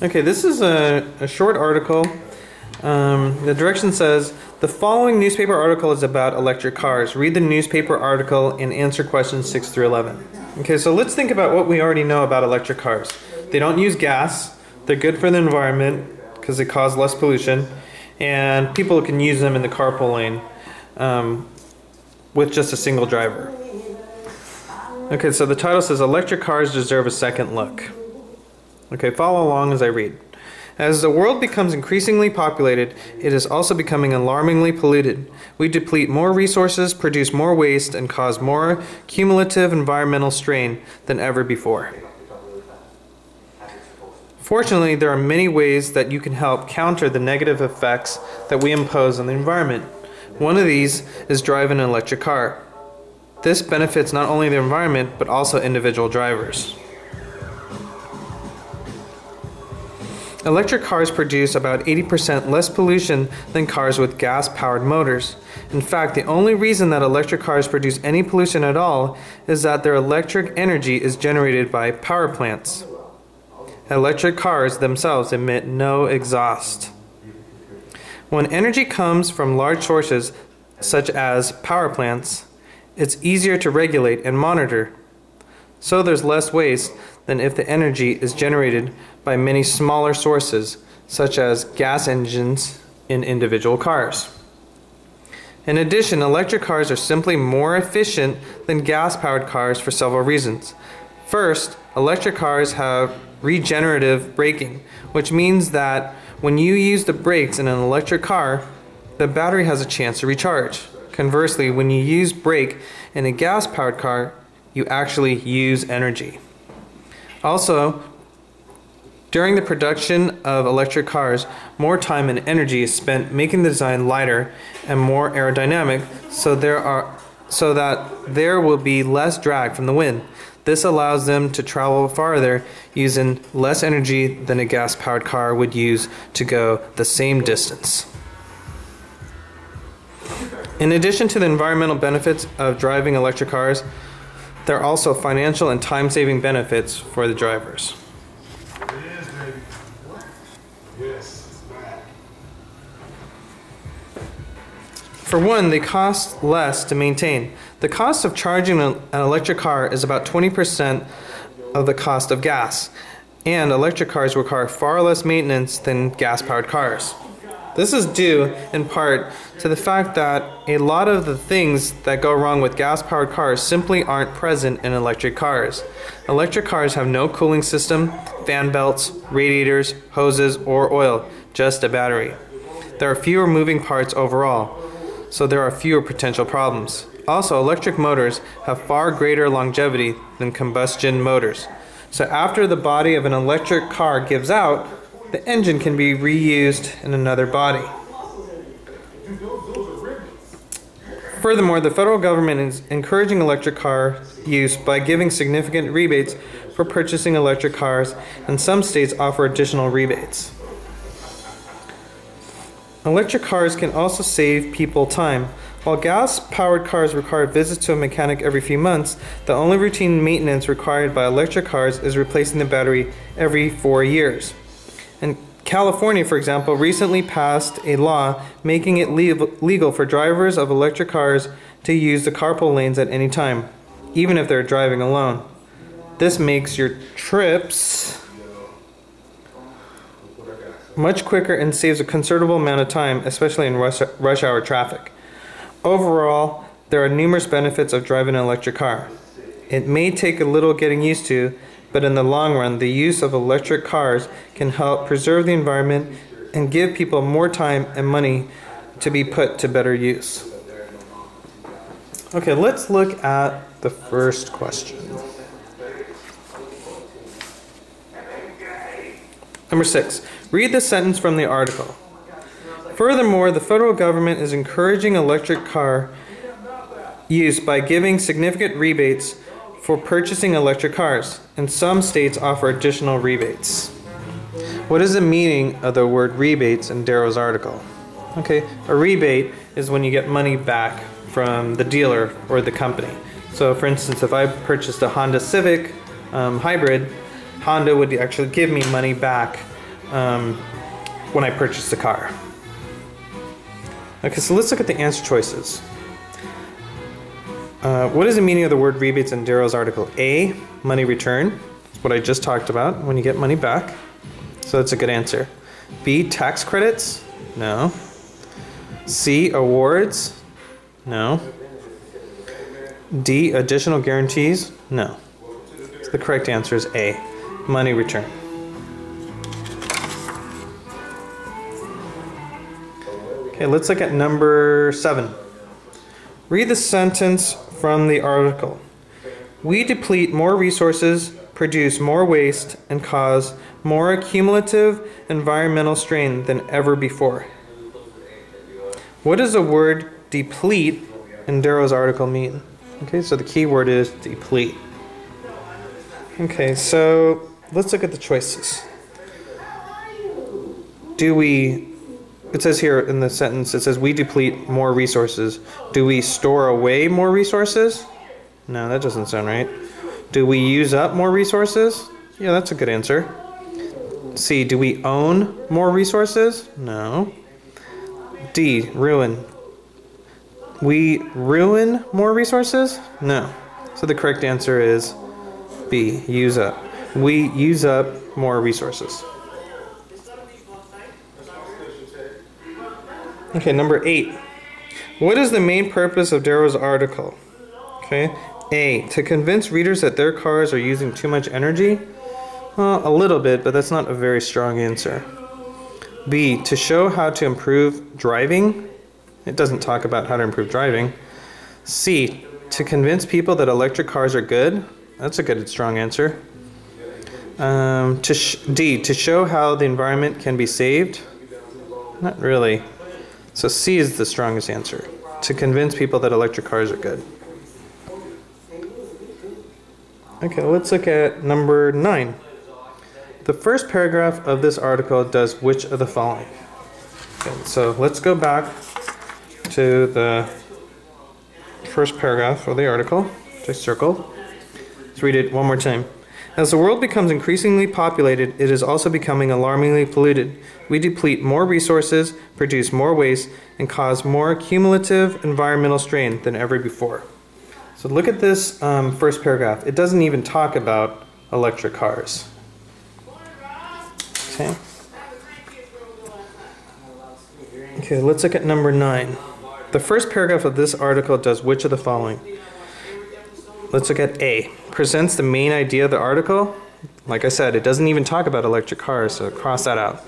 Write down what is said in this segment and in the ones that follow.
Okay, this is a short article. The direction says, the following newspaper article is about electric cars. Read the newspaper article and answer questions 6 through 11. Okay, so let's think about what we already know about electric cars. They don't use gas, they're good for the environment because they cause less pollution, and people can use them in the carpool lane with just a single driver. Okay, so the title says, electric cars deserve a second look. Okay, follow along as I read. As the world becomes increasingly populated, it is also becoming alarmingly polluted. We deplete more resources, produce more waste, and cause more cumulative environmental strain than ever before. Fortunately, there are many ways that you can help counter the negative effects that we impose on the environment. One of these is driving an electric car. This benefits not only the environment, but also individual drivers. Electric cars produce about 80% less pollution than cars with gas-powered motors. In fact, the only reason that electric cars produce any pollution at all is that their electric energy is generated by power plants. Electric cars themselves emit no exhaust. When energy comes from large sources, such as power plants, it's easier to regulate and monitor. So there's less waste than if the energy is generated by many smaller sources, such as gas engines in individual cars. In addition, electric cars are simply more efficient than gas-powered cars for several reasons. First, electric cars have regenerative braking, which means that when you use the brakes in an electric car, the battery has a chance to recharge. Conversely, when you use brake in a gas-powered car, you actually use energy. Also, during the production of electric cars, more time and energy is spent making the design lighter and more aerodynamic so that there will be less drag from the wind. This allows them to travel farther using less energy than a gas-powered car would use to go the same distance. In addition to the environmental benefits of driving electric cars, there are also financial and time-saving benefits for the drivers. For one, they cost less to maintain. The cost of charging an electric car is about 20% of the cost of gas, and electric cars require far less maintenance than gas-powered cars. This is due, in part, to the fact that a lot of the things that go wrong with gas-powered cars simply aren't present in electric cars. Electric cars have no cooling system, fan belts, radiators, hoses, or oil, just a battery. There are fewer moving parts overall, so there are fewer potential problems. Also, electric motors have far greater longevity than combustion motors. So after the body of an electric car gives out, the engine can be reused in another body. Furthermore, the federal government is encouraging electric car use by giving significant rebates for purchasing electric cars, and some states offer additional rebates. Electric cars can also save people time. While gas-powered cars require visits to a mechanic every few months, the only routine maintenance required by electric cars is replacing the battery every 4 years. And California, for example, recently passed a law making it legal for drivers of electric cars to use the carpool lanes at any time, even if they're driving alone. This makes your trips much quicker and saves a considerable amount of time, especially in rush hour traffic. Overall, there are numerous benefits of driving an electric car. It may take a little getting used to, but in the long run, the use of electric cars can help preserve the environment and give people more time and money to be put to better use. Okay, let's look at the first question. Number 6. Read the sentence from the article. Furthermore, the federal government is encouraging electric car use by giving significant rebates for purchasing electric cars, and some states offer additional rebates. What is the meaning of the word rebates in Darrow's article? Okay, a rebate is when you get money back from the dealer or the company. So for instance, if I purchased a Honda Civic hybrid, Honda would actually give me money back when I purchased the car. Okay, so let's look at the answer choices. What is the meaning of the word rebates in Daryl's article? A, money return. That's what I just talked about, when you get money back. So that's a good answer. B, tax credits. No. C, awards. No. D, additional guarantees. No. So the correct answer is A, money return. Okay, let's look at number 7. Read the sentence from the article. We deplete more resources, produce more waste, and cause more cumulative environmental strain than ever before. What does the word deplete in Darrow's article mean? Okay, so the key word is deplete. Okay, so let's look at the choices. It says here in the sentence, it says we deplete more resources. Do we store away more resources? No, that doesn't sound right. Do we use up more resources? Yeah, that's a good answer. C, do we own more resources? No. D, ruin. We ruin more resources? No. So the correct answer is B, use up. We use up more resources. Okay, number 8. What is the main purpose of Darrow's article? Okay. A, to convince readers that their cars are using too much energy? Well, a little bit, but that's not a very strong answer. B, to show how to improve driving? It doesn't talk about how to improve driving. C, to convince people that electric cars are good? That's a good, strong answer. D, to show how the environment can be saved? Not really. So C is the strongest answer. To convince people that electric cars are good. Okay, let's look at number 9. The first paragraph of this article does which of the following? Okay, so let's go back to the first paragraph of the article, which I circled. Let's read it one more time. As the world becomes increasingly populated, it is also becoming alarmingly polluted. We deplete more resources, produce more waste, and cause more cumulative environmental strain than ever before. So look at this first paragraph. It doesn't even talk about electric cars. Okay. Okay, let's look at number 9. The first paragraph of this article does which of the following? Let's look at A. Presents the main idea of the article. Like I said, it doesn't even talk about electric cars, so cross that out.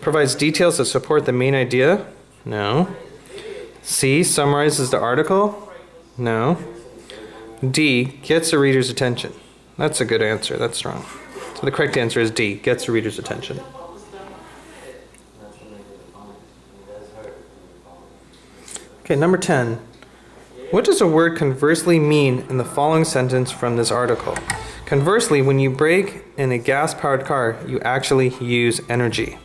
Provides details that support the main idea. No. C. Summarizes the article. No. D. Gets the reader's attention. That's a good answer. That's strong. So the correct answer is D. Gets the reader's attention. Okay, number 10. What does the word conversely mean in the following sentence from this article? Conversely, when you brake in a gas-powered car, you actually use energy.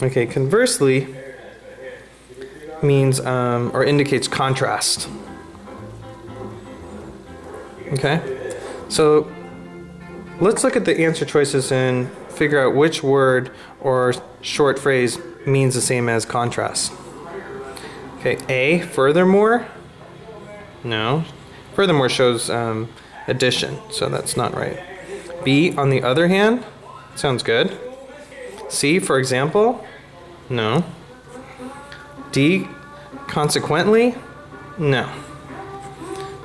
Okay, conversely means or indicates contrast. Okay, so let's look at the answer choices and figure out which word or short phrase means the same as contrast. Okay, A, furthermore. No. Furthermore shows addition, so that's not right. B, on the other hand. Sounds good. C, for example. No. D, consequently. No.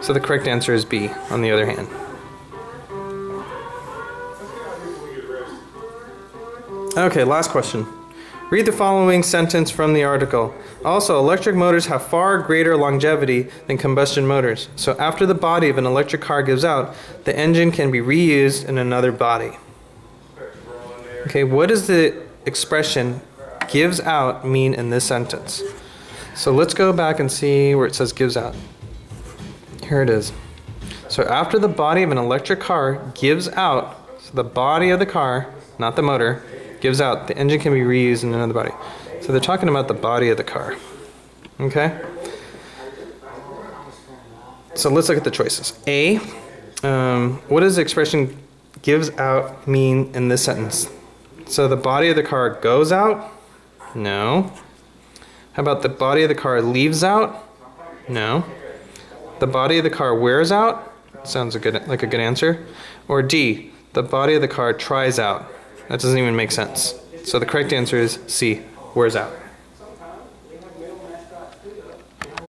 So the correct answer is B, on the other hand. Okay, last question. Read the following sentence from the article. Also, electric motors have far greater longevity than combustion motors. So after the body of an electric car gives out, the engine can be reused in another body. Okay, what does the expression gives out mean in this sentence? So let's go back and see where it says gives out. Here it is. So after the body of an electric car gives out, so the body of the car, not the motor, gives out, the engine can be reused in another body. So they're talking about the body of the car. Okay? So let's look at the choices. A, what does the expression gives out mean in this sentence? So the body of the car goes out? No. How about the body of the car leaves out? No. The body of the car wears out? Sounds like a good answer. Or D, the body of the car tries out. That doesn't even make sense. So the correct answer is C, wears out.